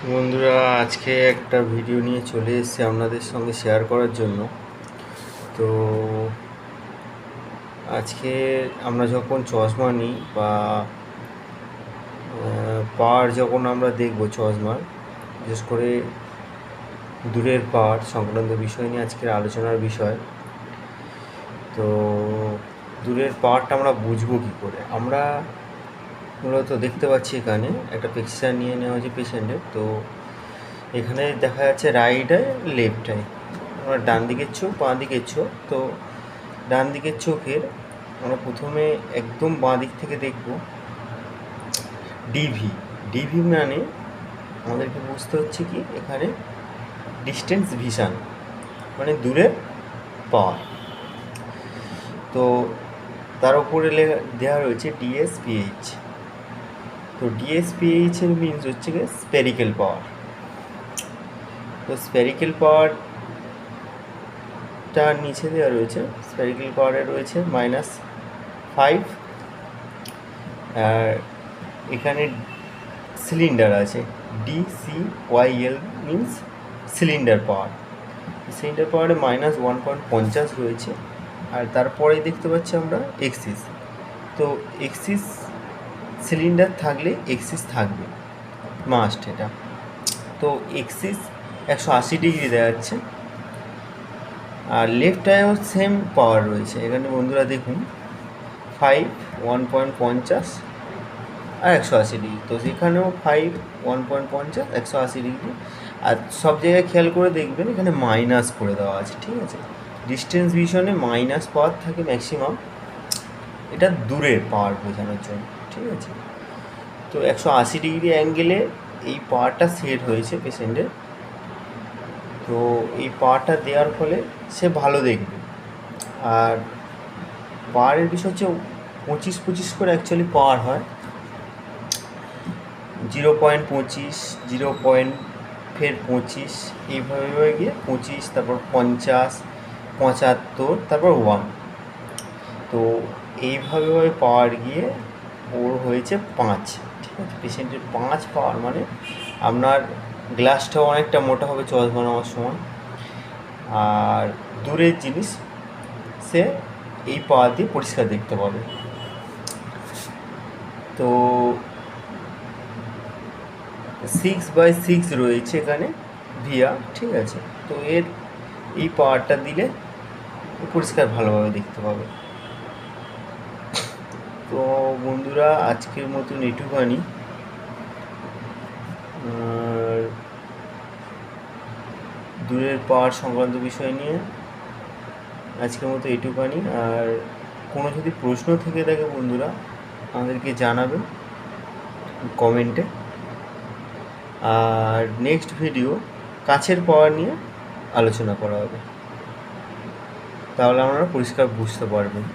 বন্ধুরা, আজকে একটা ভিডিও নিয়ে চলে এসেছি আপনাদের সঙ্গে শেয়ার করার জন্য। তো আজকে আমরা যখন চশমা নিই বা পাওয়ার যখন আমরা দেখব চশমার, বিশেষ করে দূরের পাওয়ার সংক্রান্ত বিষয় নিয়ে আজকের আলোচনার বিষয়। তো দূরের পাওয়ারটা আমরা বুঝবো কী করে? আমরা মূলত দেখতে পাচ্ছি এখানে একটা পিকচার নিয়ে নেওয়া হয়েছে পেশেন্টের। তো এখানে দেখা যাচ্ছে রাইট আই লেফট আই, আমরা ডান দিকের চোখ বাঁ দিকের চোখ। তো ডান দিকের চোখের আমরা প্রথমে একদম বাঁ দিক থেকে দেখব ডিভি। ডিভি মানে আমাদেরকে বুঝতে হচ্ছে কি, এখানে ডিস্টেন্স ভিশন মানে দূরের পাওয়ার। তো তার উপরে দেওয়া রয়েছে ডিএসপিএইচ। তো ডিএসপিএইচ এর মিনস হচ্ছে কি স্পেরিক্যাল পাওয়ার। তো স্পেরিক্যাল পাওয়ারটা নিচে দেওয়া রয়েছে, স্পেরিক্যাল পাওয়ারে রয়েছে -5। আর এখানে সিলিন্ডার আছে, DCYL মিনস সিলিন্ডার পাওয়ার। সিলিন্ডার পাওয়ারে -1.50 রয়েছে। আর তারপরেই দেখতে পাচ্ছি আমরা এক্সিস। তো এক্সিস সিলিন্ডার থাকলে এক্সিস থাকবে, মাস্ট এটা। তো এক্সিস 180 ডিগ্রি দেওয়া যাচ্ছে। আর লেফট আইও সেম পাওয়ার রয়েছে। এখানে বন্ধুরা দেখুন 5 1.50 আর 180 ডিগ্রি। তো সেখানেও 5 1.50 180 ডিগ্রি। আর সব জায়গায় খেয়াল করে দেখবেন এখানে মাইনাস করে দেওয়া আছে, ঠিক আছে? ডিস্টেন্স ভিশনে মাইনাস পাওয়ার থাকে ম্যাক্সিমাম, এটা দূরের পাওয়ার বোঝানোর জন্য, ঠিক আছে? তো 180 ডিগ্রি অ্যাঙ্গেলে এই পাওয়ারটা সেট হয়েছে পেশেন্টের। তো এই পাওয়ারটা দেওয়ার ফলে সে ভালো দেখবে। আর পাওয়ারের বিষয় হচ্ছে 25 করে অ্যাকচুয়ালি পাওয়ার হয়। 0.25 0.25 এইভাবে গিয়ে 25, তারপর 50 75, তারপর 1। তো এইভাবে পাওয়ার গিয়ে ওর হয়েছে 5, ঠিক আছে? পেশেন্টের 5 পাওয়ার মানে আপনার গ্লাসটাও অনেকটা মোটা হবে চশমা নেওয়ার সময়। আর দূরের জিনিস সে এই পাওয়ার দিয়ে পরিষ্কার দেখতে পাবে। তো 6/6 রয়েছে এখানে ভিয়া, ঠিক আছে? তো এই পাওয়ারটা দিলে পরিষ্কার ভালোভাবে দেখতে পাবে। তো বন্ধুরা, আজকের মতন এটুখানি। দূরের পাওয়ার সংক্রান্ত বিষয় নিয়ে আজকের মতো এটুখানি। আর কোনো যদি প্রশ্ন থেকে থাকে বন্ধুরা, আমাদেরকে জানাবেন কমেন্টে। আর নেক্সট ভিডিও কাছের পাওয়ার নিয়ে আলোচনা করা হবে, তাহলে আপনারা পরিষ্কার বুঝতে পারবেন।